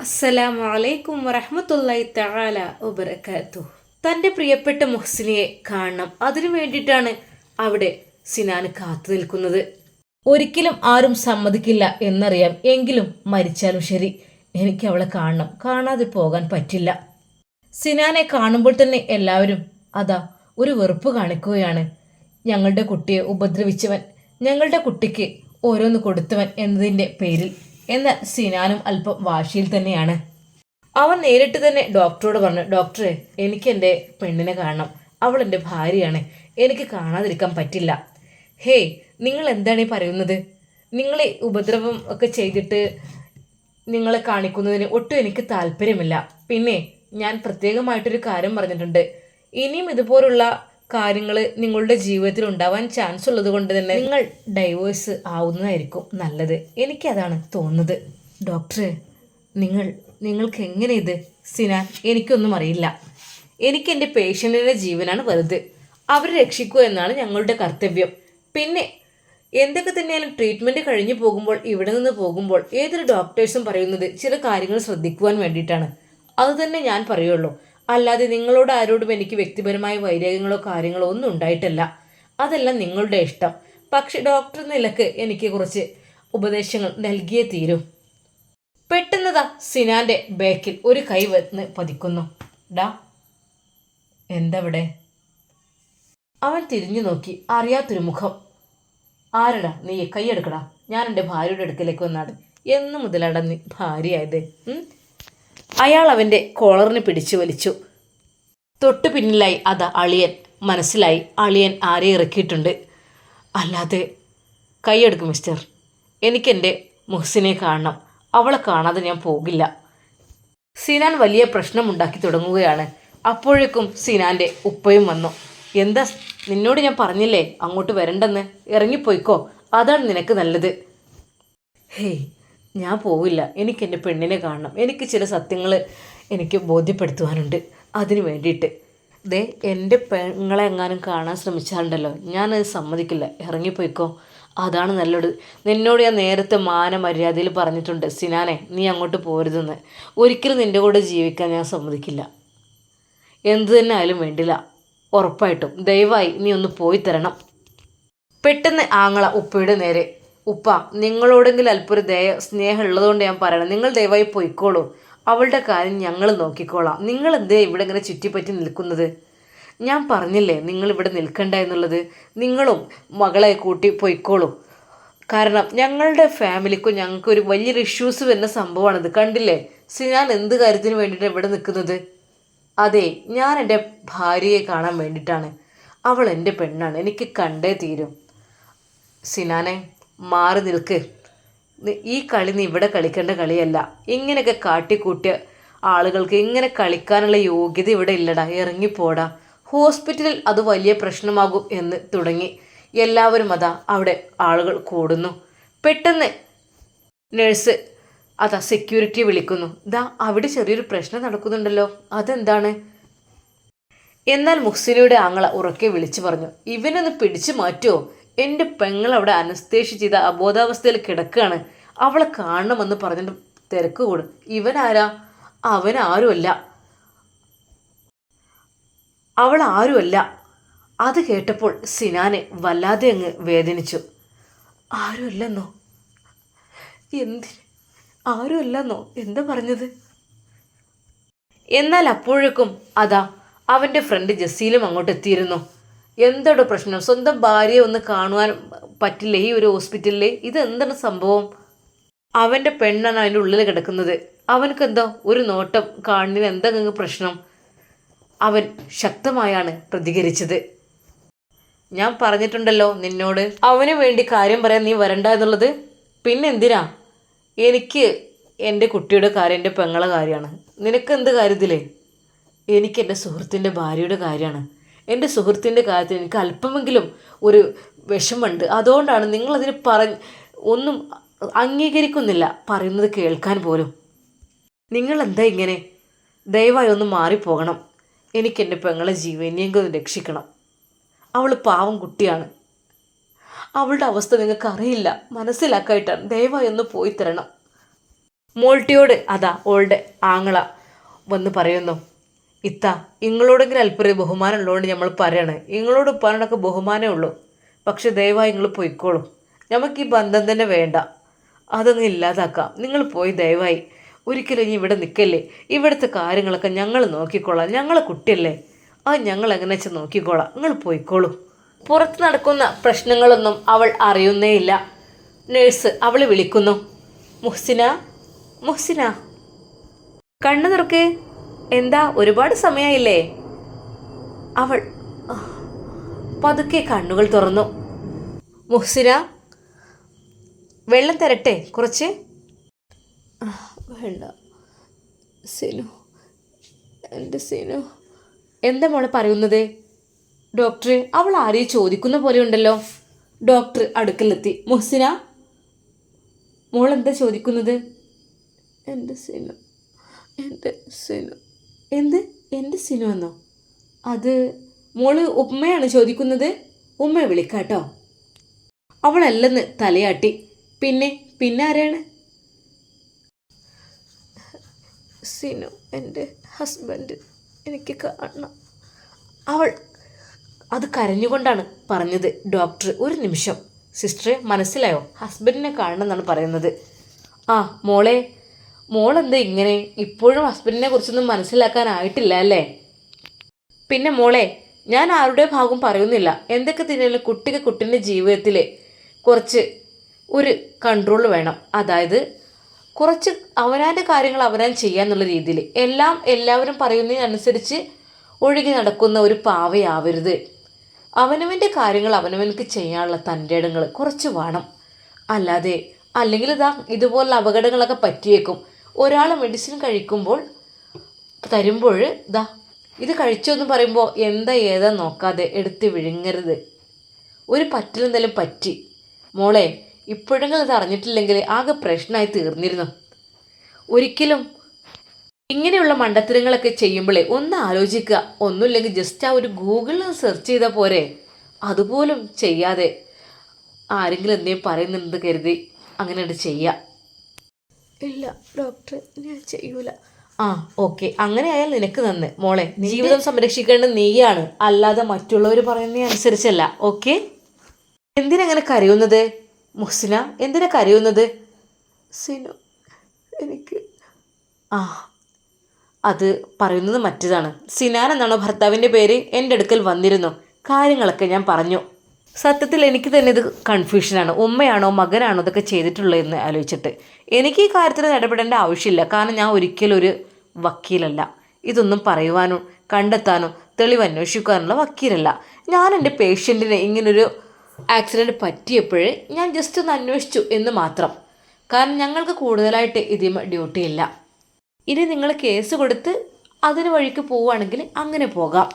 അസ്സലാമു അലൈക്കും വറഹ്മത്തുള്ളാഹി തആല വബറകാതുഹു. തൻ്റെ പ്രിയപ്പെട്ട മുഹ്സിനിയെ കാണണം, അതിനു വേണ്ടിയിട്ടാണ് അവിടെ സിനാൻ കാത്തു നിൽക്കുന്നത്. ഒരിക്കലും ആരും സമ്മതിക്കില്ല എന്നറിയാം, എങ്കിലും മരിച്ചാലും ശരി എനിക്ക് അവളെ കാണണം, കാണാതെ പോകാൻ പറ്റില്ല. സിനാനെ കാണുമ്പോൾ തന്നെ എല്ലാവരും അതാ ഒരു വെറുപ്പ് കാണിക്കുകയാണ്. ഞങ്ങളുടെ കുട്ടിയെ ഉപദ്രവിച്ചവൻ, ഞങ്ങളുടെ കുട്ടിക്ക് ഓരോന്ന് കൊടുത്തവൻ എന്നതിൻ്റെ പേരിൽ. എന്നാൽ സിനാനും അല്പം വാശിയിൽ തന്നെയാണ്. അവൻ നേരിട്ട് തന്നെ ഡോക്ടറോട് പറഞ്ഞു, ഡോക്ടറെ, എനിക്ക് എൻ്റെ പെണ്ണിനെ കാണണം, അവൾ എൻ്റെ ഭാര്യയാണ്, എനിക്ക് കാണാതിരിക്കാൻ പറ്റില്ല. ഹേയ്, നിങ്ങൾ എന്താണ് ഈ പറയുന്നത്? നിങ്ങളെ ഉപദ്രവം ഒക്കെ ചെയ്തിട്ട് നിങ്ങളെ കാണിക്കുന്നതിന് ഒട്ടും എനിക്ക് താല്പര്യമില്ല. പിന്നെ ഞാൻ പ്രത്യേകമായിട്ടൊരു കാര്യം പറഞ്ഞിട്ടുണ്ട്, ഇനിയും ഇതുപോലുള്ള കാര്യങ്ങൾ നിങ്ങളുടെ ജീവിതത്തിൽ ഉണ്ടാവാൻ ചാൻസ് ഉള്ളത് കൊണ്ട് തന്നെ നിങ്ങൾ ഡൈവേഴ്സ് ആവുന്നതായിരിക്കും നല്ലത്. എനിക്കതാണ് തോന്നുന്നത്. ഡോക്ടറെ, നിങ്ങൾക്ക് എങ്ങനെ ഇത്? സിനാൻ, എനിക്കൊന്നും അറിയില്ല. എനിക്ക് എൻ്റെ പേഷ്യൻറ്റിൻ്റെ ജീവനാണ് വലുത്. അവരെ രക്ഷിക്കുക എന്നാണ് ഞങ്ങളുടെ കർത്തവ്യം. പിന്നെ എന്തൊക്കെ തന്നെയാലും ട്രീറ്റ്മെൻറ്റ് കഴിഞ്ഞു പോകുമ്പോൾ, ഇവിടെ നിന്ന് പോകുമ്പോൾ ഏതൊരു ഡോക്ടേഴ്സും പറയുന്നത് ചില കാര്യങ്ങൾ ശ്രദ്ധിക്കുവാൻ വേണ്ടിയിട്ടാണ്. അതുതന്നെ ഞാൻ പറയുള്ളൂ. അല്ലാതെ നിങ്ങളോട് ആരോടും എനിക്ക് വ്യക്തിപരമായ വൈരാഗ്യങ്ങളോ കാര്യങ്ങളോ ഒന്നും ഉണ്ടായിട്ടല്ല. അതെല്ലാം നിങ്ങളുടെ ഇഷ്ടം. പക്ഷെ ഡോക്ടർ നിലക്ക് എനിക്ക് കുറച്ച് ഉപദേശങ്ങൾ നൽകിയേ തീരൂ. പെട്ടെന്നതാ സിനാന്റെ ബാക്കിൽ ഒരു കൈ വന്ന് പതിക്കുന്നു. ഡാ, എന്തവിടെ? അവൻ തിരിഞ്ഞു നോക്കി. അറിയാത്തൊരു മുഖം. ആരടാ നീ? കൈയെടുക്കടാ, ഞാൻ എൻ്റെ ഭാര്യയുടെ അടുക്കലേക്ക് വന്നാട്. എന്നു മുതലാടാ നീ ഭാര്യയായത്? അയാൾ അവൻ്റെ കോളറിന് പിടിച്ചു വലിച്ചു. തൊട്ടു പിന്നിലായി അതാ അളിയൻ. മനസ്സിലായി, അളിയൻ ആരെ ഇറക്കിയിട്ടുണ്ട്. അല്ലാതെ കൈയെടുക്കും മിസ്റ്റർ, എനിക്കെൻ്റെ മുഹ്സിനെ കാണണം, അവളെ കാണാതെ ഞാൻ പോകില്ല. സിനാൻ വലിയ പ്രശ്നമുണ്ടാക്കി തുടങ്ങുകയാണ്. അപ്പോഴേക്കും സിനാൻ്റെ ഉപ്പയും വന്നു. എന്താ, നിന്നോട് ഞാൻ പറഞ്ഞില്ലേ അങ്ങോട്ട് വരണ്ടെന്ന്? ഇറങ്ങിപ്പോയിക്കോ, അതാണ് നിനക്ക് നല്ലത്. ഹേയ്, ഞാൻ പോവില്ല. എനിക്ക് എൻ്റെ പെണ്ണിനെ കാണണം. എനിക്ക് ചില സത്യങ്ങൾ എനിക്ക് ബോധ്യപ്പെടുത്തുവാനുണ്ട്. അതിന് വേണ്ടിയിട്ട് ദേ, എൻ്റെ പെങ്ങളെ എങ്ങാനും കാണാൻ ശ്രമിച്ചാലുണ്ടല്ലോ, ഞാനത് സമ്മതിക്കില്ല. ഇറങ്ങിപ്പോയിക്കോ, അതാണ് നല്ലത്. നിന്നോട് ഞാൻ നേരത്തെ മാനമര്യാദയിൽ പറഞ്ഞിട്ടുണ്ട് സിനാനെ, നീ അങ്ങോട്ട് പോരുതെന്ന്. ഒരിക്കലും നിൻ്റെ കൂടെ ജീവിക്കാൻ ഞാൻ സമ്മതിക്കില്ല. എന്തു തന്നെ ആയാലും വേണ്ടില്ല, ഉറപ്പായിട്ടും. ദയവായി നീ ഒന്ന് പോയി തരണം. പെട്ടെന്ന് ആങ്ങള ഉപ്പയുടെ നേരെ, ഉപ്പ, നിങ്ങളോടെങ്കിലും അല്പൊരു സ്നേഹം ഉള്ളതുകൊണ്ട് ഞാൻ പറയണം, നിങ്ങൾ ദയവായി പോയിക്കോളൂ. അവളുടെ കാര്യം ഞങ്ങൾ നോക്കിക്കോളാം. നിങ്ങൾ എന്തേ ഇവിടെ ഇങ്ങനെ ചുറ്റിപ്പറ്റി നിൽക്കുന്നത്? ഞാൻ പറഞ്ഞില്ലേ നിങ്ങളിവിടെ നിൽക്കണ്ട എന്നുള്ളത്. നിങ്ങളും മകളെ കൂട്ടി പോയിക്കോളൂ. കാരണം ഞങ്ങളുടെ ഫാമിലിക്കും ഞങ്ങൾക്കൊരു വലിയൊരു ഇഷ്യൂസ് വരുന്ന സംഭവമാണിത്. കണ്ടില്ലേ സിനാൻ എന്ത് കാര്യത്തിന് വേണ്ടിയിട്ടാണ് ഇവിടെ നിൽക്കുന്നത്? അതെ, ഞാൻ എൻ്റെ ഭാര്യയെ കാണാൻ വേണ്ടിയിട്ടാണ്. അവൾ എൻ്റെ പെണ്ണാണ്, എനിക്ക് കണ്ടേ തീരും. സിനാനെ, മാറി നിൽക്ക്. ഈ കളി നീ ഇവിടെ കളിക്കേണ്ട കളിയല്ല. ഇങ്ങനെയൊക്കെ കാട്ടിക്കൂട്ടിയ ആളുകൾക്ക് ഇങ്ങനെ കളിക്കാനുള്ള യോഗ്യത ഇവിടെ ഇല്ലടാ, ഇറങ്ങിപ്പോടാ. ഹോസ്പിറ്റലിൽ അത് വലിയ പ്രശ്നമാകും എന്ന് തുടങ്ങി. എല്ലാവരും അതാ അവിടെ ആളുകൾ കൂടുന്നു. പെട്ടെന്ന് നഴ്സ് അതാ സെക്യൂരിറ്റിയെ വിളിക്കുന്നു. ദാ അവിടെ ചെറിയൊരു പ്രശ്നം നടക്കുന്നുണ്ടല്ലോ, അതെന്താണ്? എന്നാൽ മുഹ്സിനയുടെ ആങ്ങള ഉറക്കെ വിളിച്ചു പറഞ്ഞു, ഇവനൊന്ന് പിടിച്ചു മാറ്റുമോ? എൻ്റെ പെങ്ങൾ അവിടെ അനസ്തേഷ്യ ചെയ്ത അബോധാവസ്ഥയിൽ കിടക്കുകയാണ്, അവളെ കാണണമെന്ന് പറഞ്ഞിട്ട് തിരക്ക് കൂടും. ഇവനാരാ? അവൻ ആരുമല്ല, അവൾ ആരുമല്ല. അത് കേട്ടപ്പോൾ സിനാനെ വല്ലാതെ അങ്ങ് വേദനിച്ചു. ആരുമല്ലെന്നോ? എന്തിന് ആരുമല്ലെന്നോ? എന്താ പറഞ്ഞത്? എന്നാൽ അപ്പോഴേക്കും അതാ അവൻ്റെ ഫ്രണ്ട് ജസീലും അങ്ങോട്ട് എത്തിയിരുന്നു. എന്തോടോ പ്രശ്നം? സ്വന്തം ഭാര്യയെ ഒന്ന് കാണുവാൻ പറ്റില്ലേ ഈ ഒരു ഹോസ്പിറ്റലിൽ? ഇതെന്താണ് സംഭവം? അവൻ്റെ പെണ്ണാണ് അതിൻ്റെ ഉള്ളിൽ കിടക്കുന്നത്. അവനക്കെന്തോ ഒരു നോട്ടം കാണുന്നതിന് എന്തെങ്കിലും പ്രശ്നം? അവൻ ശക്തമായാണ് പ്രതികരിച്ചത്. ഞാൻ പറഞ്ഞിട്ടുണ്ടല്ലോ നിന്നോട് അവന് വേണ്ടി കാര്യം പറയാൻ നീ വരണ്ട എന്നുള്ളത്. പിന്നെന്തിനാ? എനിക്ക് എൻ്റെ കുട്ടിയുടെ കാര്യം, എൻ്റെ പെങ്ങളെ കാര്യമാണ്. നിനക്ക് എന്ത് കാര്യത്തിലേ? എനിക്ക് എൻ്റെ സുഹൃത്തിൻ്റെ ഭാര്യയുടെ കാര്യമാണ്. എൻ്റെ സുഹൃത്തിൻ്റെ കാര്യത്തിൽ എനിക്ക് അല്പമെങ്കിലും ഒരു വിഷമമുണ്ട്. അതുകൊണ്ടാണ് നിങ്ങളതിന് ഒന്നും അംഗീകരിക്കുന്നില്ല, പറയുന്നത് കേൾക്കാൻ പോലും. നിങ്ങളെന്താ ഇങ്ങനെ? ദയവായി ഒന്ന് മാറിപ്പോകണം. എനിക്കെൻ്റെ പെങ്ങളെ ജീവനെങ്കിലും രക്ഷിക്കണം. അവൾ പാവം കുട്ടിയാണ്. അവളുടെ അവസ്ഥ നിങ്ങൾക്ക് അറിയില്ല, മനസ്സിലാക്കായിട്ടാണ്. ദയവായി ഒന്ന് പോയി തരണം. മോൾട്ടിയോട് അതാ ഓളുടെ ആങ്ങള വന്ന് പറയുന്നു, ഇത്ത ഇങ്ങളോടെങ്കിലും അല്പൊരു ബഹുമാനം ഉള്ളതുകൊണ്ട് നമ്മൾ പറയാണ്, ഇങ്ങളോട് ഉപ്പാനോടൊക്കെ ബഹുമാനമേ ഉള്ളൂ, പക്ഷെ ദയവായി നിങ്ങൾ പോയിക്കോളൂ, നമുക്ക് ഈ ബന്ധം തന്നെ വേണ്ട, അതൊന്നും ഇല്ലാതാക്കാം, നിങ്ങൾ പോയി ദയവായി, ഒരിക്കലും ഇനി ഇവിടെ നിൽക്കല്ലേ, ഇവിടുത്തെ കാര്യങ്ങളൊക്കെ ഞങ്ങൾ നോക്കിക്കോളാം, ഞങ്ങളെ കുട്ടിയല്ലേ, അത് ഞങ്ങൾ എങ്ങനെ വെച്ചാൽ നോക്കിക്കോളാം, നിങ്ങൾ പോയിക്കോളൂ. പുറത്ത് നടക്കുന്ന പ്രശ്നങ്ങളൊന്നും അവൾ അറിയുന്നേയില്ല. നേഴ്സ് അവളെ വിളിക്കുന്നു, മുഹ്സിന, മുഹ്സിന കണ്ണു തുറക്ക്, എന്താ ഒരുപാട് സമയമായില്ലേ? അവൾ പതുക്കെ കണ്ണുകൾ തുറന്നു. മുഹ്സിന, വെള്ളം തരട്ടെ കുറച്ച്? വേണ്ട സിനു, എൻ്റെ സിനു. എന്താ മോളെ പറയുന്നത്? ഡോക്ടർ, അവൾ ആരെയും ചോദിക്കുന്ന പോലെ ഉണ്ടല്ലോ. ഡോക്ടർ അടുക്കലെത്തി. മുഹ്സിന, മോൾ എന്താ ചോദിക്കുന്നത്? എൻ്റെ സിനു, എൻ്റെ സിനു. എന്ത് എൻ്റെ സിനു എന്നോ? അത് മോള് ഉമ്മയാണ് ചോദിക്കുന്നത്? ഉമ്മയെ വിളിക്കാട്ടോ. അവളല്ലെന്ന് തലയാട്ടി. പിന്നെ ആരാണ്? സിനു എൻ്റെ ഹസ്ബൻഡ്, എനിക്ക് കാണണം. അവൾ അത് കരഞ്ഞുകൊണ്ടാണ് പറഞ്ഞത്. ഡോക്ടർ ഒരു നിമിഷം, സിസ്റ്ററെ മനസ്സിലായോ? ഹസ്ബൻഡിനെ കാണണം എന്നാണ് പറയുന്നത്. ആ മോളെന്താ ഇങ്ങനെ? ഇപ്പോഴും ഹസ്ബൻഡിനെ കുറിച്ചൊന്നും മനസ്സിലാക്കാനായിട്ടില്ല അല്ലേ? പിന്നെ മോളെ, ഞാൻ ആരുടെ ഭാഗം പറയുന്നില്ല. എന്തൊക്കെ തന്നെയാലും കുട്ടിൻ്റെ ജീവിതത്തിൽ കുറച്ച് ഒരു കൺട്രോൾ വേണം. അതായത് കുറച്ച് അവനാൻ്റെ കാര്യങ്ങൾ അവനാൻ ചെയ്യാന്നുള്ള രീതിയിൽ, എല്ലാവരും പറയുന്നതിനനുസരിച്ച് ഒഴുകി നടക്കുന്ന ഒരു പാവയാവരുത്. അവനവൻ്റെ കാര്യങ്ങൾ അവനവനക്ക് ചെയ്യാനുള്ള തൻ്റെ ഇടങ്ങൾ കുറച്ച് വേണം. അല്ലെങ്കിൽ ഇതുപോലുള്ള അപകടങ്ങളൊക്കെ പറ്റിയേക്കും. ഒരാൾ മെഡിസിൻ കഴിക്കുമ്പോൾ തരുമ്പോൾ ഇത് കഴിച്ചോന്ന് പറയുമ്പോൾ എന്താ ഏതാ നോക്കാതെ എടുത്ത് വിഴുങ്ങരുത്. ഒരു പറ്റിലെന്തായാലും പറ്റി. മോളെ, ഇപ്പോഴെങ്കിലും ഇത് അറിഞ്ഞിട്ടില്ലെങ്കിൽ ആകെ പ്രശ്നമായി തീർന്നിരുന്നു. ഒരിക്കലും ഇങ്ങനെയുള്ള മണ്ടത്തരങ്ങളൊക്കെ ചെയ്യുമ്പോഴേ ഒന്ന് ആലോചിക്കുക. ഒന്നുമില്ലെങ്കിൽ ജസ്റ്റ് ആ ഒരു ഗൂഗിളിൽ സെർച്ച് ചെയ്താൽ പോരെ. അതുപോലും ചെയ്യാതെ ആരെങ്കിലും എന്തെങ്കിലും പറയുന്നുണ്ടെന്ന് കരുതി അങ്ങനെ ചെയ്യുക. ഇല്ല ഡോക്ടർ, ഞാൻ ചെയ്യൂല. ആ ഓക്കെ, അങ്ങനെ ആയാൽ നിനക്ക് നന്ന്. മോളെ, ജീവിതം സംരക്ഷിക്കേണ്ടത് നീയാണ്, അല്ലാതെ മറ്റുള്ളവർ പറയുന്നത് അനുസരിച്ചല്ല. ഓക്കെ? എന്തിനങ്ങനെ കരയുന്നത് മുഹ്സിന? എന്തിനാ കരയുന്നത്? സിനു, എനിക്ക് അത് പറയുന്നത് മറ്റേതാണ്. സിനാൻ എന്നാണോ ഭർത്താവിൻ്റെ പേര്? എൻ്റെ അടുക്കൽ വന്നിരുന്നു, കാര്യങ്ങളൊക്കെ ഞാൻ പറഞ്ഞു. സത്യത്തിൽ എനിക്ക് തന്നെ ഇത് കൺഫ്യൂഷനാണ്. ഉമ്മയാണോ മകനാണോ ഇതൊക്കെ ചെയ്തിട്ടുള്ളതെന്ന് ആലോചിച്ചിട്ട്. എനിക്ക് ഈ കാര്യത്തിൽ ഇടപെടേണ്ട ആവശ്യമില്ല. കാരണം ഞാൻ ഒരിക്കലും ഒരു വക്കീലല്ല. ഇതൊന്നും പറയുവാനോ കണ്ടെത്താനോ തെളിവ് അന്വേഷിക്കാനുള്ള വക്കീലല്ല. ഞാൻ എൻ്റെ പേഷ്യൻറ്റിന് ഇങ്ങനൊരു ആക്സിഡൻറ്റ് പറ്റിയപ്പോഴേ ഞാൻ ജസ്റ്റ് ഒന്ന് അന്വേഷിച്ചു എന്ന് മാത്രം. കാരണം ഞങ്ങൾക്ക് കൂടുതലായിട്ട് ഇതിന് ഡ്യൂട്ടി ഇല്ല. ഇനി നിങ്ങൾ കേസ് കൊടുത്ത് അതിന് വഴിക്ക് പോവുകയാണെങ്കിൽ അങ്ങനെ പോകാം.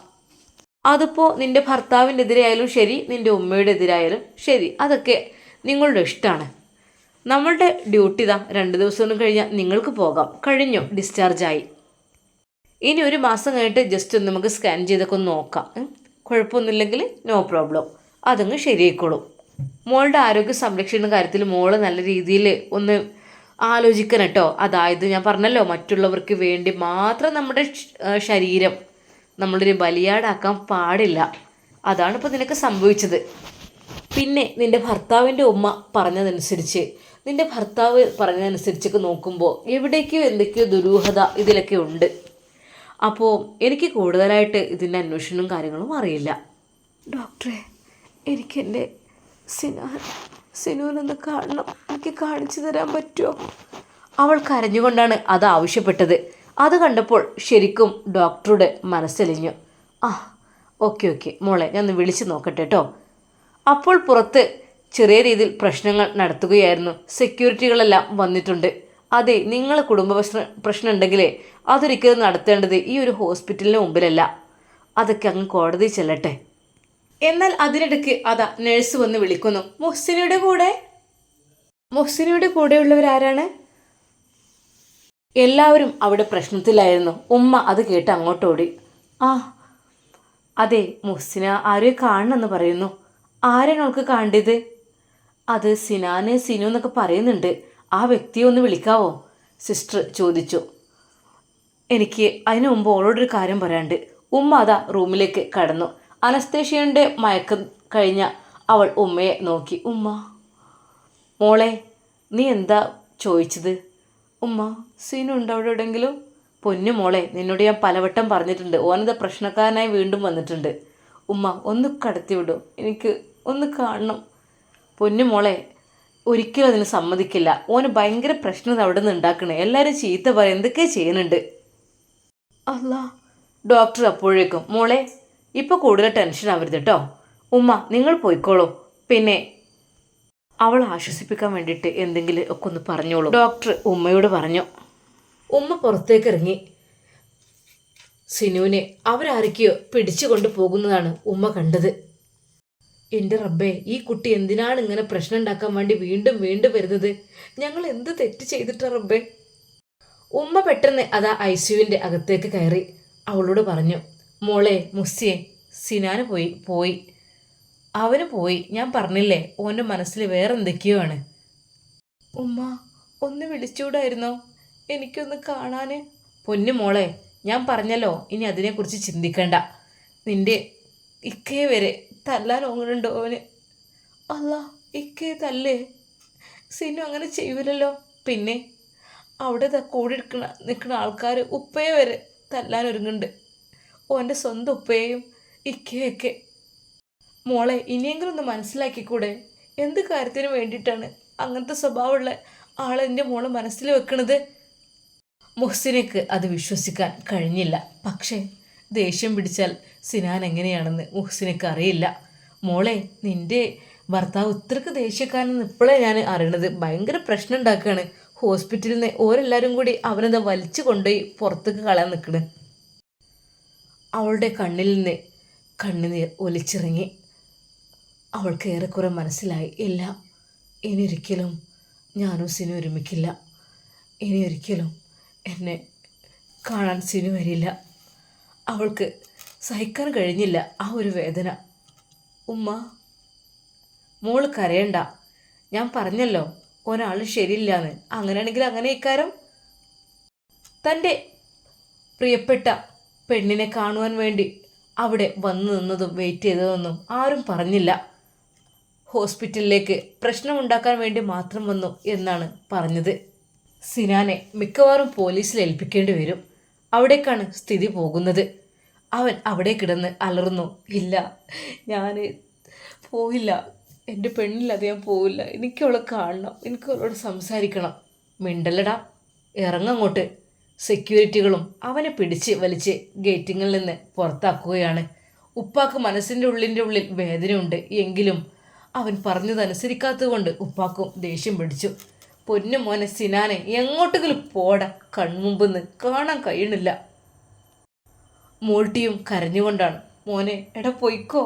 അതിപ്പോൾ നിൻ്റെ ഭർത്താവിൻ്റെ എതിരായാലും ശരി, നിൻ്റെ ഉമ്മയുടെ എതിരായാലും ശരി, അതൊക്കെ നിങ്ങളുടെ ഇഷ്ടമാണ്. നമ്മളുടെ ഡ്യൂട്ടി 2 ദിവസം കഴിഞ്ഞാൽ നിങ്ങൾക്ക് പോകാം. കഴിഞ്ഞു, ഡിസ്ചാർജായി. ഇനി 1 മാസം കഴിഞ്ഞിട്ട് ജസ്റ്റ് ഒന്ന് നമുക്ക് സ്കാൻ ചെയ്തൊക്കെ ഒന്ന് നോക്കാം. കുഴപ്പമൊന്നുമില്ലെങ്കിൽ നോ പ്രോബ്ലം, അതങ്ങ് ശരിയായിക്കോളും. മോളുടെ ആരോഗ്യ സംരക്ഷണ കാര്യത്തിൽ മോള് നല്ല രീതിയിൽ ഒന്ന് ആലോചിക്കണം കേട്ടോ. അതായത് ഞാൻ പറഞ്ഞല്ലോ, മറ്റുള്ളവർക്ക് വേണ്ടി മാത്രം നമ്മുടെ ശരീരം നമ്മളൊരു ബലിയാടാക്കാൻ പാടില്ല. അതാണ് ഇപ്പോൾ നിനക്ക് സംഭവിച്ചത്. പിന്നെ നിൻ്റെ ഭർത്താവിൻ്റെ ഉമ്മ പറഞ്ഞതനുസരിച്ച്, നിൻ്റെ ഭർത്താവ് പറഞ്ഞതനുസരിച്ചൊക്കെ നോക്കുമ്പോൾ എവിടേക്കോ എന്തൊക്കെയോ ദുരൂഹത ഇതിലൊക്കെ ഉണ്ട്. അപ്പോൾ എനിക്ക് കൂടുതലായിട്ട് ഇതിൻ്റെ അന്വേഷണവും കാര്യങ്ങളും അറിയില്ല. ഡോക്ടറെ, എനിക്കെൻ്റെ സിനുവിനൊന്ന് കാണണം, എനിക്ക് കാണിച്ചു തരാൻ പറ്റുമോ? അവൾ കരഞ്ഞുകൊണ്ടാണ് അത് ആവശ്യപ്പെട്ടത്. അത് കണ്ടപ്പോൾ ശരിക്കും ഡോക്ടറുടെ മനസ്സലിഞ്ഞു. ഓക്കെ മോളെ, ഞാൻ ഒന്ന് വിളിച്ച് നോക്കട്ടെ കേട്ടോ. അപ്പോൾ പുറത്ത് ചെറിയ രീതിയിൽ പ്രശ്നങ്ങൾ നടത്തുകയായിരുന്നു. സെക്യൂരിറ്റികളെല്ലാം വന്നിട്ടുണ്ട്. അതെ, നിങ്ങൾ കുടുംബ പ്രശ്നം ഉണ്ടെങ്കിലേ അതൊരിക്കലും നടത്തേണ്ടത് ഈ ഒരു ഹോസ്പിറ്റലിന് മുമ്പിലല്ല, അതൊക്കെ അങ്ങ് കോടതി ചെല്ലട്ടെ. എന്നാൽ അതിനിടയ്ക്ക് നേഴ്സ് വന്ന് വിളിക്കുന്നു. മുഹ്സിനയുടെ കൂടെയുള്ളവരാരാണ്? എല്ലാവരും അവിടെ പ്രശ്നത്തിലായിരുന്നു. ഉമ്മ അത് കേട്ട് അങ്ങോട്ടോടി. അതെ, മുഹ്സിന ആരെയും കാണണമെന്ന് പറയുന്നു. ആരെയാണ് അവൾക്ക് കാണേണ്ടത്? അത് സിനു എന്നൊക്കെ പറയുന്നുണ്ട്. ആ വ്യക്തിയെ ഒന്ന് വിളിക്കാവോ? സിസ്റ്റർ ചോദിച്ചു. എനിക്ക് അതിനു മുമ്പ് ഓളോടൊരു കാര്യം പറയാണ്ട്. ഉമ്മ അതാ റൂമിലേക്ക് കടന്നു. അനസ്തേഷ്യയുടെ മയക്കം കഴിഞ്ഞ അവൾ ഉമ്മയെ നോക്കി. ഉമ്മ, മോളെ, നീ എന്താ ചോദിച്ചത്? ഉമ്മ, സീനു ഉണ്ടോ അവിടെ എവിടെയെങ്കിലും? പൊന്നു മോളെ, നിന്നോട് ഞാൻ പലവട്ടം പറഞ്ഞിട്ടുണ്ട്, ഓനത് പ്രശ്നക്കാരനായി വീണ്ടും വന്നിട്ടുണ്ട്. ഉമ്മ, ഒന്ന് കടത്തി വിടൂ, എനിക്ക് ഒന്ന് കാണണം. പൊന്നു മോളെ, ഒരിക്കലും അതിന് സമ്മതിക്കില്ല. ഓന് ഭയങ്കര പ്രശ്നം അവിടെ നിന്ന് ഉണ്ടാക്കണേ. എല്ലാവരും ചീത്ത പറയും, എന്തൊക്കെ ചെയ്യുന്നുണ്ട്. അല്ല. ഡോക്ടർ അപ്പോഴേക്കും, മോളെ ഇപ്പോൾ കൂടുതൽ ടെൻഷൻ ആവരുത് കേട്ടോ. ഉമ്മ, നിങ്ങൾ പോയിക്കോളൂ. പിന്നെ അവൾ ആശ്വസിപ്പിക്കാൻ വേണ്ടിയിട്ട് എന്തെങ്കിലും ഒക്കെ ഒന്ന് പറഞ്ഞോളൂ, ഡോക്ടർ ഉമ്മയോട് പറഞ്ഞു. ഉമ്മ പുറത്തേക്ക് ഇറങ്ങി. സിനുവിനെ അവരാരൊക്കെയോ പിടിച്ചു കൊണ്ട് പോകുന്നതാണ് ഉമ്മ കണ്ടത്. എൻ്റെ റബ്ബേ, ഈ കുട്ടി എന്തിനാണ് ഇങ്ങനെ പ്രശ്നം ഉണ്ടാക്കാൻ വേണ്ടി വീണ്ടും വീണ്ടും വരുന്നത്? ഞങ്ങൾ എന്ത് തെറ്റ് ചെയ്തിട്ടാ റബ്ബേ? ഉമ്മ പെട്ടെന്ന് അതാ ഐസിയുവിൻ്റെ അകത്തേക്ക് കയറി അവളോട് പറഞ്ഞു, മോളെ മുസ്സിയെ, സിനാന് പോയി അവന് പോയി. ഞാൻ പറഞ്ഞില്ലേ, ഓൻ്റെ മനസ്സിൽ വേറെ എന്തൊക്കെയോ ആണ്. ഉമ്മ, ഒന്ന് വിളിച്ചൂടായിരുന്നോ? എനിക്കൊന്ന് കാണാൻ. പൊന്നു മോളെ, ഞാൻ പറഞ്ഞല്ലോ, ഇനി അതിനെക്കുറിച്ച് ചിന്തിക്കണ്ട. നിന്റെ ഇക്കയെ വരെ തല്ലാൻ ഓങ്ങണുണ്ടോ അവന്? അല്ല, ഇക്കയെ തല്ലേ? സിനു അങ്ങനെ ചെയ്യൂലല്ലോ. പിന്നെ അവിടെ കൂടി നിൽക്കുന്ന ആൾക്കാർ ഉപ്പയെ വരെ തല്ലാൻ ഒരുങ്ങുന്നുണ്ട്. ഓൻ്റെ സ്വന്തം ഉപ്പയെയും ഇക്കയൊക്കെ. മോളെ, ഇനിയെങ്കിലും ഒന്ന് മനസ്സിലാക്കിക്കൂടെ? എന്ത് കാര്യത്തിന് വേണ്ടിയിട്ടാണ് അങ്ങനത്തെ സ്വഭാവമുള്ള ആളെ എൻ്റെ മോളെ മനസ്സിൽ വെക്കണത്? മുഹ്സിനക്ക് അത് വിശ്വസിക്കാൻ കഴിഞ്ഞില്ല. പക്ഷേ ദേഷ്യം പിടിച്ചാൽ സിനാൻ എങ്ങനെയാണെന്ന് മുഹ്സിനക്ക് അറിയില്ല. മോളെ, നിൻ്റെ ഭർത്താവ് ഇത്രക്ക് ദേഷ്യക്കാരനെന്ന് ഇപ്പോഴേ ഞാൻ അറിയണത്. ഭയങ്കര പ്രശ്നം ഉണ്ടാക്കുകയാണ്. ഹോസ്പിറ്റലിൽ നിന്ന് ഓരെല്ലാവരും കൂടി അവനെന്താ വലിച്ചു കൊണ്ടുപോയി പുറത്തേക്ക് കളയാൻ നിൽക്കണ്. അവളുടെ കണ്ണിൽ നിന്ന് കണ്ണുനീർ ഒലിച്ചിറങ്ങി. അവൾക്ക് ഏറെക്കുറെ മനസ്സിലായി, ഇല്ല, ഇനിയൊരിക്കലും ഞാനും സിനു ഒരുമിക്കില്ല. ഇനിയൊരിക്കലും എന്നെ കാണാൻ സിനു വരില്ല. അവൾക്ക് സഹിക്കാൻ കഴിഞ്ഞില്ല ആ ഒരു വേദന. ഉമ്മ, മോള് കരയണ്ട. ഞാൻ പറഞ്ഞല്ലോ, ഒരാൾ ശരിയില്ലാന്ന്. അങ്ങനെയാണെങ്കിൽ അങ്ങനെ ഇക്കാരം തൻ്റെ പ്രിയപ്പെട്ട പെണ്ണിനെ കാണുവാൻ വേണ്ടി അവിടെ വന്നു നിന്നതും വെയിറ്റ് ചെയ്തതൊന്നും ആരും പറഞ്ഞില്ല. ഹോസ്പിറ്റലിലേക്ക് പ്രശ്നമുണ്ടാക്കാൻ വേണ്ടി മാത്രം വന്നു എന്നാണ് പറഞ്ഞത്. സിനാനെ മിക്കവാറും പോലീസിൽ ഏൽപ്പിക്കേണ്ടി വരും. അവിടേക്കാണ് സ്ഥിതി പോകുന്നത്. അവൻ അവിടെ കിടന്ന് അലറുന്നു. ഇല്ല, ഞാൻ പോയില്ല, എൻ്റെ പെണ്ണില്ലാതെ ഞാൻ പോവില്ല. എനിക്കവളെ കാണണം, എനിക്കവളോട് സംസാരിക്കണം. മിണ്ടല്ലടാ, ഇറങ്ങങ്ങോട്ട്. സെക്യൂരിറ്റികളും അവനെ പിടിച്ച് വലിച്ച് ഗേറ്റിങ്ങിൽ നിന്ന് പുറത്താക്കുകയാണ്. ഉപ്പാക്ക് മനസ്സിൻ്റെ ഉള്ളിൽ വേദനയുണ്ട്. എങ്കിലും അവൻ പറഞ്ഞതനുസരിക്കാത്തത് കൊണ്ട് ഉപ്പാക്കും ദേഷ്യം പിടിച്ചു. പൊന്നു മോനെ സിനാനെ, എങ്ങോട്ടെങ്കിലും പോടാ, കൺമുമ്പെന്ന് കാണാൻ കഴിയണില്ല. മോൾട്ടിയും കരഞ്ഞുകൊണ്ടാണ്. മോനെ, എടാ പൊയ്ക്കോ,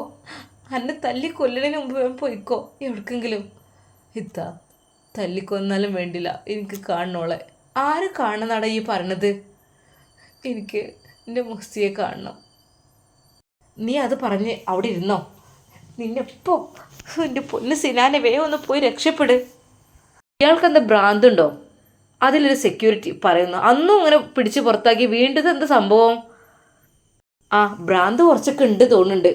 അന്നെ തല്ലിക്കൊല്ലണതിന് മുമ്പ് വേണം പൊയ്ക്കോ എവിടേക്കെങ്കിലും. ഇത്താ, തല്ലിക്കൊന്നാലും വേണ്ടില്ല, എനിക്ക് കാണണോളെ. ആര് കാണുന്നടാ ഈ പറഞ്ഞത്? എനിക്ക് എൻ്റെ മുസ്തിയെ കാണണം. നീ അത് പറഞ്ഞ് അവിടെ ഇരുന്നോ. നിന്നെപ്പോ എൻ്റെ പൊന്ന് സിനാനെ, വേഗം ഒന്ന് പോയി രക്ഷപ്പെട്. ഇയാൾക്കെന്താ ഭ്രാന്തുണ്ടോ? അതിലൊരു സെക്യൂരിറ്റി പറയുന്നു. അന്നും ഇങ്ങനെ പിടിച്ച് പുറത്താക്കി. വീണ്ടും എന്താ സംഭവം? ആ, ഭ്രാന്ത് കുറച്ചൊക്കെ ഉണ്ട് തോന്നുന്നുണ്ട്.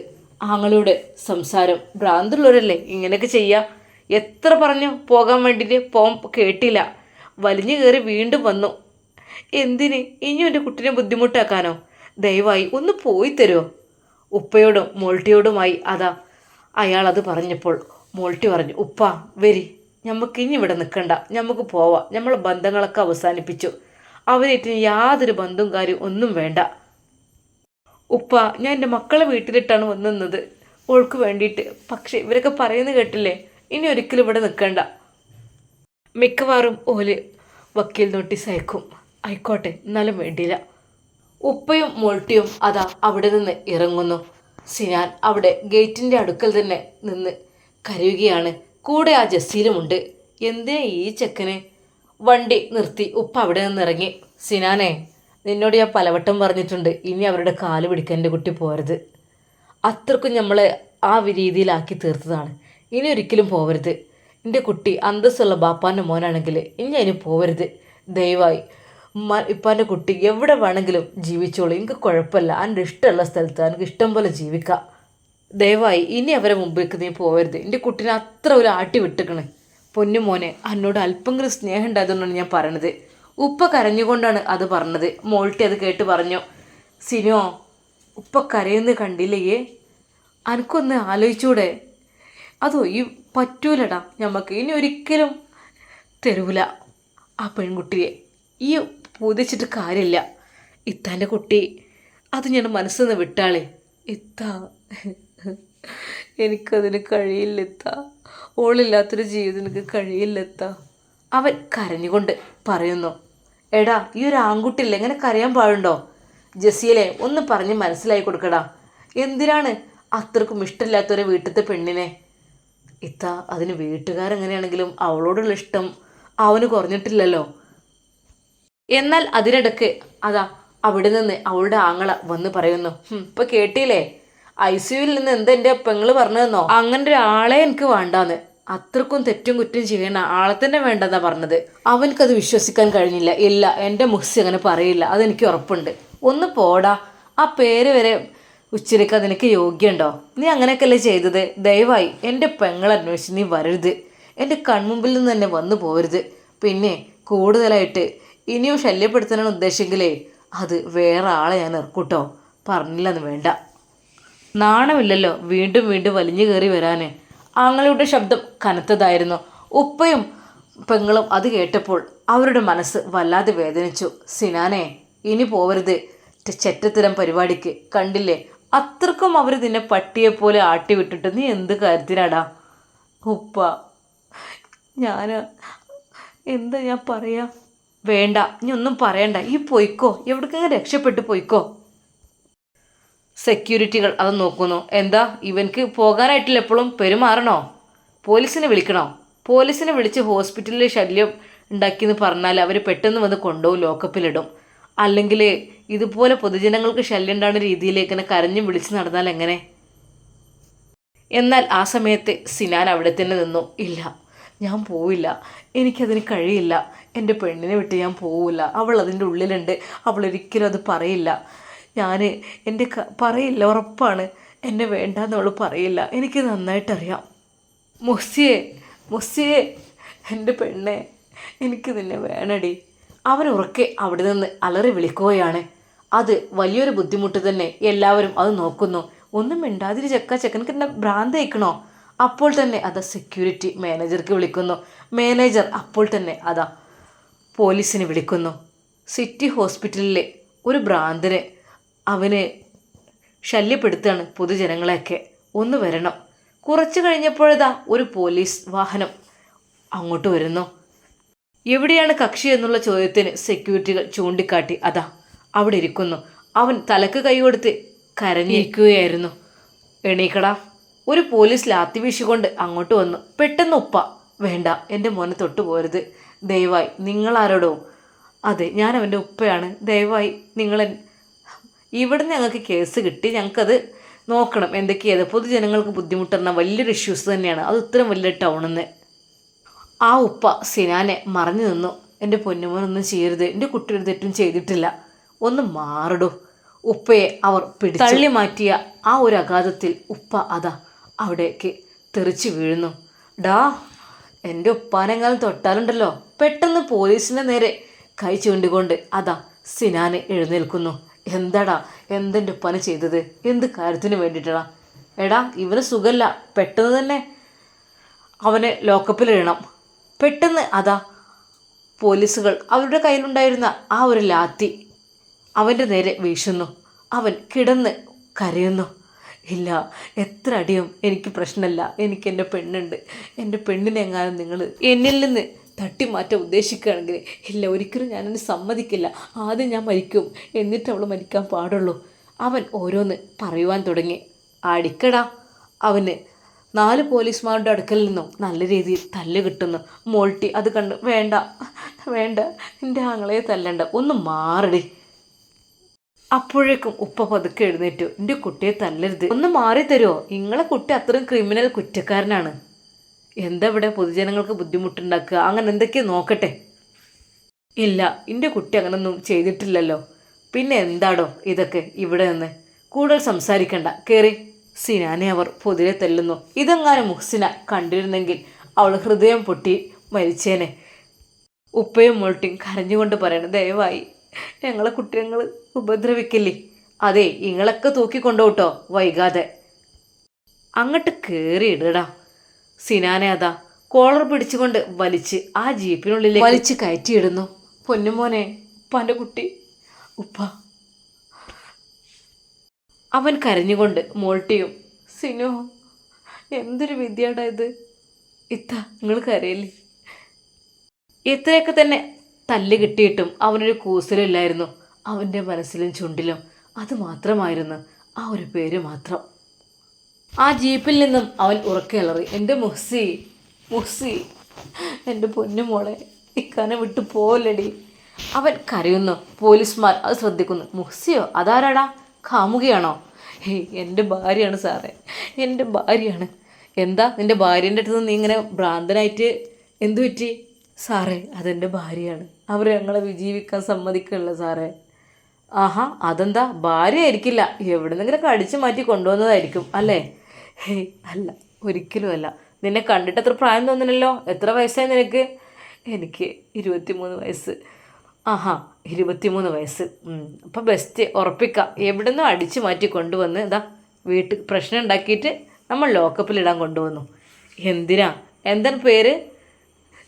ആങ്ങളുടെ സംസാരം. ഭ്രാന്തുള്ളവരല്ലേ ഇങ്ങനെയൊക്കെ ചെയ്യുക. എത്ര പറഞ്ഞു പോകാൻ വേണ്ടിയിട്ട് കേട്ടില്ല. വലിഞ്ഞു കയറി വീണ്ടും വന്നു. എന്തിന് ഇനിയും എൻ്റെ കുട്ടീനെ ബുദ്ധിമുട്ടാക്കാനോ? ദയവായി ഒന്ന് പോയി തരുമോ? ഉപ്പയോടും മോൾട്ടിയോടുമായി അതാ അയാൾ അത് പറഞ്ഞപ്പോൾ മോൾട്ടി പറഞ്ഞു, ഉപ്പ വരി, നമുക്ക് ഇനി ഇവിടെ നിൽക്കണ്ട, നമുക്ക് പോവാം. നമ്മളെ ബന്ധങ്ങളൊക്കെ അവസാനിപ്പിച്ചു. അവരായിട്ട് യാതൊരു ബന്ധവും കാര്യവും ഒന്നും വേണ്ട. ഉപ്പ, ഞാൻ എൻ്റെ മക്കളെ വീട്ടിലിട്ടാണ് വന്നത് ഓൾക്ക് വേണ്ടിയിട്ട്. പക്ഷേ ഇവരൊക്കെ പറയുന്നത് കേട്ടില്ലേ, ഇനി ഒരിക്കലും ഇവിടെ നിൽക്കണ്ട. മിക്കവാറും ഓല് വക്കീൽ നോട്ടീസ് അയക്കും. ആയിക്കോട്ടെ, എന്നാലും വേണ്ടിയില്ല. ഉപ്പയും മോൾട്ടിയും അതാ അവിടെ നിന്ന് ഇറങ്ങുന്നു. സിനാൻ അവിടെ ഗേറ്റിൻ്റെ അടുക്കൽ തന്നെ നിന്ന് കരയുകയാണ്. കൂടെ ആ ജസീലുമുണ്ട്. എന്തിനാ ഈ ചെക്കന്? വണ്ടി നിർത്തി ഉപ്പ അവിടെ നിന്ന് ഇറങ്ങി. സിനാനെ, നിന്നോട് ഞാൻ പലവട്ടം പറഞ്ഞിട്ടുണ്ട്, ഇനി അവരുടെ കാല് പിടിക്കാൻ എൻ്റെ കുട്ടി പോരുത്. അത്രക്കും നമ്മളെ ആ രീതിയിലാക്കി തീർത്തതാണ്. ഇനി ഒരിക്കലും പോവരുത്. എൻ്റെ കുട്ടി അന്തസ്സുള്ള ബാപ്പാൻ്റെ മോനാണെങ്കിൽ ഇനി അതിന് പോവരുത്. ദയവായി ഇപ്പാൻ്റെ കുട്ടി എവിടെ വേണമെങ്കിലും ജീവിച്ചോളൂ, എനിക്ക് കുഴപ്പമില്ല, എൻ്റെ ഇഷ്ടമുള്ള സ്ഥലത്ത് എനിക്ക് ഇഷ്ടം പോലെ ജീവിക്കാം. ദയവായി ഇനി അവരെ മുമ്പിലേക്ക് നീ പോകരുത്. എൻ്റെ കുട്ടീനെ അത്ര ഒരു ആട്ടി വിട്ടിക്കണേ. പൊന്നു മോനെ, എന്നോട് അല്പെങ്കിലും സ്നേഹം ഉണ്ടായതുകൊണ്ടാണ് ഞാൻ പറയണത്. ഉപ്പ കരഞ്ഞുകൊണ്ടാണ് അത് പറഞ്ഞത്. മോൾട്ടി അത് കേട്ട് പറഞ്ഞു, സിനോ, ഉപ്പ കരയുന്നത് കണ്ടില്ലേ? അനക്കൊന്ന് ആലോചിച്ചൂടെ? അതോ ഈ പറ്റൂലടാ, ഞമ്മക്ക് ഇനി ഒരിക്കലും തരൂല ആ പെൺകുട്ടിയെ. ഈ പൂതിച്ചിട്ട് കാര്യമില്ല. ഇത്താൻ്റെ കുട്ടി അത് ഞാൻ മനസ്സിൽ നിന്ന് വിട്ടാളേ. ഇത്താ, എനിക്കതിന് കഴിയില്ലെത്ത. ഓളില്ലാത്തൊരു ജീവിതം എനിക്ക് കഴിയില്ലെത്ത. അവൻ കരഞ്ഞുകൊണ്ട് പറയുന്നു. എടാ, ഈ ഒരു ആൺകുട്ടിയില്ല, എങ്ങനെ കരയാൻ പാടുണ്ടോ? ജസീലെ, ഒന്ന് പറഞ്ഞ് മനസ്സിലാക്കി കൊടുക്കടാ. എന്തിനാണ് അത്രക്കും ഇഷ്ടമില്ലാത്തൊരു വീട്ടിലത്തെ പെണ്ണിനെ? ഇത്ത, അതിന് വീട്ടുകാരെങ്ങനെയാണെങ്കിലും അവളോടുള്ള ഇഷ്ടം അവന് കുറഞ്ഞിട്ടില്ലല്ലോ. എന്നാൽ അതിനിടയ്ക്ക് അതാ അവിടെ നിന്ന് അവളുടെ ആങ്ങള വന്ന് പറയുന്നു, ഇപ്പൊ കേട്ടില്ലേ, ICUവിൽ നിന്ന് എന്താ എൻ്റെ പെങ്ങള് പറഞ്ഞതെന്നോ? അങ്ങനെ ഒരാളെ എനിക്ക് വേണ്ടാന്ന്. അത്രക്കും തെറ്റും കുറ്റം ചെയ്യണ ആളെ തന്നെ വേണ്ടെന്നാ പറഞ്ഞത്. അവനക്കത് വിശ്വസിക്കാൻ കഴിഞ്ഞില്ല. ഇല്ല, എൻ്റെ മുഹ്സി അങ്ങനെ പറയില്ല, അതെനിക്ക് ഉറപ്പുണ്ട്. ഒന്ന് പോടാ, ആ പേര് വരെ ഉച്ചരിക്കാൻ നിനക്ക് യോഗ്യമുണ്ടോ? നീ അങ്ങനെയൊക്കെയല്ലേ ചെയ്തത്? ദയവായി എൻ്റെ പെങ്ങളന്വേഷിച്ച് നീ വരരുത്. എൻ്റെ കൺമുമ്പിൽ നിന്ന് തന്നെ വന്നു പോരുത്. പിന്നെ കൂടുതലായിട്ട് ഇനിയും ശല്യപ്പെടുത്താനാണ് ഉദ്ദേശിച്ചെങ്കിലേ അത് വേറെ ആളെ ഞാൻ ഇറക്കൂട്ടോ. പറഞ്ഞില്ലെന്ന് വേണ്ട. നാണമില്ലല്ലോ വീണ്ടും വീണ്ടും വലിഞ്ഞു കയറി വരാൻ. ആങ്ങളുടെ ശബ്ദം കനത്തതായിരുന്നു. ഉപ്പയും പെങ്ങളും അത് കേട്ടപ്പോൾ അവരുടെ മനസ്സ് വല്ലാതെ വേദനിച്ചു. സിനാനെ, ഇനി പോവരുത് ചെറ്റത്തരം പരിപാടിക്ക്. കണ്ടില്ലേ, അത്രക്കും അവർ നിന്നെ പട്ടിയെപ്പോലെ ആട്ടി വിട്ടിട്ട് നീ എന്ത് കാര്യത്തിനാടാ? ഉപ്പ, ഞാൻ എന്താ ഞാൻ പറയാ? വേണ്ട, നീ ഒന്നും പറയണ്ട, ഈ പൊയ്ക്കോ, എവിടേക്കെങ്കിലും രക്ഷപ്പെട്ടു പൊയ്ക്കോ. സെക്യൂരിറ്റികൾ അത് നോക്കുന്നു. എന്താ, ഇവൻക്ക് പോകാനായിട്ടില്ല, എപ്പോഴും പെരുമാറണോ? പോലീസിനെ വിളിക്കണോ? പോലീസിനെ വിളിച്ച് ഹോസ്പിറ്റലിൽ ശല്യം ഉണ്ടാക്കിയെന്ന് പറഞ്ഞാൽ അവർ പെട്ടെന്ന് വന്ന് കൊണ്ടുപോകും, ലോക്കപ്പിലിടും. അല്ലെങ്കിൽ ഇതുപോലെ പൊതുജനങ്ങൾക്ക് ശല്യം ഉണ്ടാകുന്ന രീതിയിലേക്ക് തന്നെ കരഞ്ഞും വിളിച്ച് നടന്നാൽ എങ്ങനെ? എന്നാൽ ആ സമയത്ത് സിനാൻ അവിടെ തന്നെ നിന്നു. ഇല്ല, ഞാൻ പോവില്ല, എനിക്കതിന് കഴിയില്ല. എൻ്റെ പെണ്ണിനെ വിട്ട് ഞാൻ പോവില്ല. അവൾ അതിൻ്റെ ഉള്ളിലുണ്ട്, അവളൊരിക്കലും അത് പറയില്ല. ഞാൻ പറയില്ല, ഉറപ്പാണ്. എന്നെ വേണ്ടാന്ന് അവൾ പറയില്ല, എനിക്ക് നന്നായിട്ടറിയാം. മുസ്സിയെ, എൻ്റെ പെണ്ണെ, എനിക്ക് നിന്നെ വേണടി. അവൻ ഉറക്കെ അവിടെ നിന്ന് അലറി വിളിക്കുകയാണ്. അത് വലിയൊരു ബുദ്ധിമുട്ട് തന്നെ. എല്ലാവരും അത് നോക്കുന്നു. ഒന്നും മിണ്ടാതിരി ചെക്കനക്ക് എന്നെ ഭ്രാന്ത് അയക്കണോ? അപ്പോൾ തന്നെ അതാ സെക്യൂരിറ്റി മാനേജർക്ക് വിളിക്കുന്നു. മാനേജർ അപ്പോൾ തന്നെ അതാ പോലീസിനെ വിളിക്കുന്നു. സിറ്റി ഹോസ്പിറ്റലിലെ ഒരു ഭ്രാന്തനെ അവന് ശല്യപ്പെടുത്തുകയാണ് പൊതുജനങ്ങളെയൊക്കെ. ഒന്ന് വരണം. കുറച്ച് കഴിഞ്ഞപ്പോഴതാ ഒരു പോലീസ് വാഹനം അങ്ങോട്ട് വരുന്നു. എവിടെയാണ് കക്ഷി എന്നുള്ള ചോദ്യത്തിന് സെക്യൂരിറ്റികൾ ചൂണ്ടിക്കാട്ടി അതാ അവിടെ ഇരിക്കുന്നു. അവൻ തലക്ക് കൈ കൊടുത്ത് കരഞ്ഞിരിക്കുകയായിരുന്നു. എണീക്കടാ. ഒരു പോലീസ് ലാത്തി വീശിക്കൊണ്ട് അങ്ങോട്ട് വന്നു. പെട്ടെന്ന് ഉപ്പ, വേണ്ട, എൻ്റെ മോനെ തൊട്ടു പോരുത്, ദയവായി. നിങ്ങളാരോടോ? അതെ, ഞാൻ അവൻ്റെ ഉപ്പയാണ്. ദയവായി നിങ്ങൾ ഇവിടുന്ന് ഞങ്ങൾക്ക് കേസ് കിട്ടി, ഞങ്ങൾക്കത് നോക്കണം. എന്തൊക്കെയാണ് പൊതുജനങ്ങൾക്ക് ബുദ്ധിമുട്ടുന്ന വലിയൊരു ഇഷ്യൂസ് തന്നെയാണ് അത്, ഇത്രയും വലിയ ടൗണിൽ നിന്ന്. ആ ഉപ്പ സിനാനെ മറഞ്ഞു നിന്നു. എൻ്റെ പൊന്നുമോനൊന്നും ചെയ്യരുത്, എൻ്റെ കുട്ടി ഒരു തെറ്റും ചെയ്തിട്ടില്ല, ഒന്ന് മാറിടൂ. ഉപ്പയെ അവർ തള്ളി മാറ്റിയ ആ ഒരു അഗാധത്തിൽ ഉപ്പ അതാ അവിടേക്ക് തെറിച്ച് വീഴുന്നു. ഡാ, എൻ്റെ ഉപ്പാനെങ്ങാനും തൊട്ടാലുണ്ടല്ലോ. പെട്ടെന്ന് പോലീസിൻ്റെ നേരെ കൈ ചൂണ്ടിക്കൊണ്ട് അതാ സിനാനെ എഴുന്നേൽക്കുന്നു. എന്താടാ, എന്തെൻ്റെ ഉപ്പാനെ ചെയ്തത്? എന്ത് കാര്യത്തിന് വേണ്ടിയിട്ടാ? എടാ, ഇവന് സുഖമല്ല, പെട്ടെന്ന് തന്നെ അവനെ ലോക്കപ്പിലിടണം. പെട്ടെന്ന് അതാ പോലീസുകൾ അവരുടെ കയ്യിലുണ്ടായിരുന്ന ആ ഒരു ലാത്തി അവൻ്റെ നേരെ വീശുന്നു. അവൻ കിടന്ന് കരയുന്നു. ഇല്ല, എത്ര അടിയും എനിക്ക് പ്രശ്നമല്ല, എനിക്ക് എൻ്റെ പെണ്ണുണ്ട്. എൻ്റെ പെണ്ണിനെ എങ്ങാനും നിങ്ങൾ എന്നിൽ നിന്ന് തട്ടിമാറ്റാൻ ഉദ്ദേശിക്കുകയാണെങ്കിൽ ഇല്ല, ഒരിക്കലും ഞാനതിന് സമ്മതിക്കില്ല. ആദ്യം ഞാൻ മരിക്കും, എന്നിട്ട് അവൾ മരിക്കാൻ പാടുള്ളൂ. അവൻ ഓരോന്ന് പറയുവാൻ തുടങ്ങി. അടിക്കടാ. അവന് 4 പോലീസുമാരുടെ അടുക്കൽ നിന്നും നല്ല രീതിയിൽ തല്ല് കിട്ടുന്നു. മോൾട്ടി അത് കണ്ട്, വേണ്ട വേണ്ട, എൻ്റെ ആങ്ങളെ തല്ലണ്ട, ഒന്ന് മാറടി. അപ്പോഴേക്കും ഉപ്പ പതുക്കെ എഴുന്നേറ്റു. എൻ്റെ കുട്ടിയെ തല്ലരുത്, ഒന്ന് മാറി തരുമോ? നിങ്ങളെ കുട്ടി അത്രയും ക്രിമിനൽ കുറ്റക്കാരനാണ്. എന്താ ഇവിടെ പൊതുജനങ്ങൾക്ക് ബുദ്ധിമുട്ടുണ്ടാക്കുക? അങ്ങനെ എന്തൊക്കെയോ നോക്കട്ടെ. ഇല്ല, എൻ്റെ കുട്ടി അങ്ങനൊന്നും ചെയ്തിട്ടില്ലല്ലോ. പിന്നെ എന്താടോ ഇതൊക്കെ ഇവിടെ നിന്ന്? കൂടുതൽ സംസാരിക്കണ്ട, കയറി. സിനാനെ അവർ പൊതിരെ തല്ലുന്നു. ഇതെങ്ങാനും മുഹ്സിന കണ്ടിരുന്നെങ്കിൽ അവൾ ഹൃദയം പൊട്ടി മരിച്ചേനെ. ഉപ്പയും മോൾട്ടിയും കരഞ്ഞുകൊണ്ട് പറയണം, ദയവായി ഞങ്ങളെ കുട്ടികൾ ഉപദ്രവിക്കില്ലേ. അതെ, ഇങ്ങളൊക്കെ തൂക്കിക്കൊണ്ടുപോട്ടോ വൈകാതെ. അങ്ങോട്ട് കയറിയിടടാ. സിനാനെ അതാ കോളർ പിടിച്ചുകൊണ്ട് വലിച്ച് ആ ജീപ്പിനുള്ളിലേക്ക് വലിച്ച് കയറ്റിയിടുന്നു. പൊന്നുമോനെ, ഉപ്പാൻ്റെ കുട്ടി, ഉപ്പ. അവൻ കരഞ്ഞുകൊണ്ട് മോൾട്ടിയും, സിനോ എന്തൊരു വിദ്യാടാ ഇത്. ഇത്ത നിങ്ങൾ കരയില്ലേ. ഇത്രയൊക്കെ തന്നെ തല്ല് കിട്ടിയിട്ടും അവനൊരു കൂസലില്ലായിരുന്നു. അവൻ്റെ മനസ്സിലും ചുണ്ടിലും അത് മാത്രമായിരുന്നു, ആ ഒരു പേര് മാത്രം. ആ ജീപ്പിൽ നിന്നും അവൻ ഉറക്കെ അലറി, എൻ്റെ മുഹ്സി, മുഹ്സി, എൻ്റെ പൊന്നുമോളെ, ഇക്കാനെ വിട്ടു പോലടി. അവൻ കരയുന്നു. പോലീസുമാർ അത് ശ്രദ്ധിക്കുന്നു. മുഹ്സിയോ? അതാരാടാ? കാമുകയാണോ? ഹേയ്, എൻ്റെ ഭാര്യയാണ് സാറേ, എൻ്റെ ഭാര്യയാണ്. എന്താ നിൻ്റെ ഭാര്യൻ്റെ അടുത്ത് നീ ഇങ്ങനെ ഭ്രാന്തനായിട്ട് എന്തു പറ്റി? സാറേ, അതെൻ്റെ ഭാര്യയാണ്. അവർ ഞങ്ങളെ വിജീവിക്കാൻ സമ്മതിക്കില്ല സാറേ. ആഹാ, അതെന്താ? ഭാര്യ ആയിരിക്കില്ല, എവിടെന്നെങ്കിലൊക്കെ അടിച്ചു മാറ്റി കൊണ്ടുവന്നതായിരിക്കും അല്ലേ? ഹേയ്, അല്ല, ഒരിക്കലും അല്ല. നിന്നെ കണ്ടിട്ട് അത്ര പ്രായം തോന്നുന്നില്ലല്ലോ. എത്ര വയസ്സായി നിനക്ക്? എനിക്ക് 23 വയസ്സ്. ആഹാ, 23 വയസ്സ്. അപ്പം ബെസ്റ്റ്, ഉറപ്പിക്കാം. എവിടെ നിന്നും അടിച്ചു മാറ്റി കൊണ്ടുവന്ന് ഇതാ വീട്ടിൽ പ്രശ്നം ഉണ്ടാക്കിയിട്ട് നമ്മൾ ലോക്കപ്പിലിടാൻ കൊണ്ടുവന്നു. എന്തിനാ? എന്താണ് പേര്?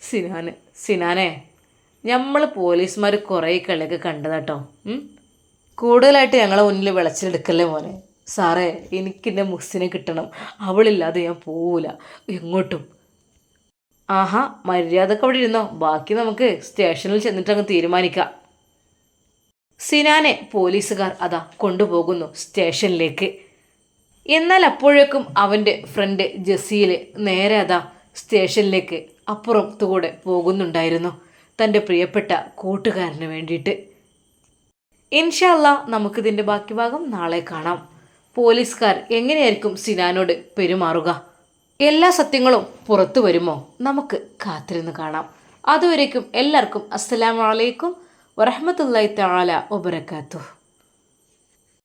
സിനാന്. സിനാനെ, നമ്മൾ പോലീസുമാർ കുറേ കളിയൊക്കെ കണ്ടതാട്ടോ. കൂടുതലായിട്ട് ഞങ്ങളെ മുന്നിൽ വിളച്ചിലെടുക്കല്ലേ മോനെ. സാറേ, എനിക്കെൻ്റെ മുഹ്സിനെ കിട്ടണം. അവളില്ലാതെ ഞാൻ പോവില്ല എങ്ങോട്ടും. ആഹാ, മര്യാദക്ക് അവിടെ ഇരുന്നോ. ബാക്കി നമുക്ക് സ്റ്റേഷനിൽ ചെന്നിട്ട് അങ്ങ് തീരുമാനിക്കാം. സിനാനെ പോലീസുകാർ അതാ കൊണ്ടുപോകുന്നു സ്റ്റേഷനിലേക്ക്. എന്നാൽ അപ്പോഴേക്കും അവൻ്റെ ഫ്രണ്ട് ജസീൽ നേരെ അതാ സ്റ്റേഷനിലേക്ക് അപ്പുറത്തുകൂടെ പോകുന്നുണ്ടായിരുന്നു, തൻ്റെ പ്രിയപ്പെട്ട കൂട്ടുകാരന് വേണ്ടിയിട്ട്. ഇൻഷാ അല്ലാ, നമുക്കിതിൻ്റെ ബാക്കി ഭാഗം നാളെ കാണാം. പോലീസുകാർ എങ്ങനെയായിരിക്കും സിനാനോട് പെരുമാറുക? എല്ലാ സത്യങ്ങളും പുറത്തു വരുമോ? നമുക്ക് കാത്തിരുന്ന് കാണാം. അതുവരേക്കും എല്ലാവർക്കും അസ്സലാമു അലൈക്കും വറഹ്മത്തുള്ളാഹി തആല വബറകാതുഹു.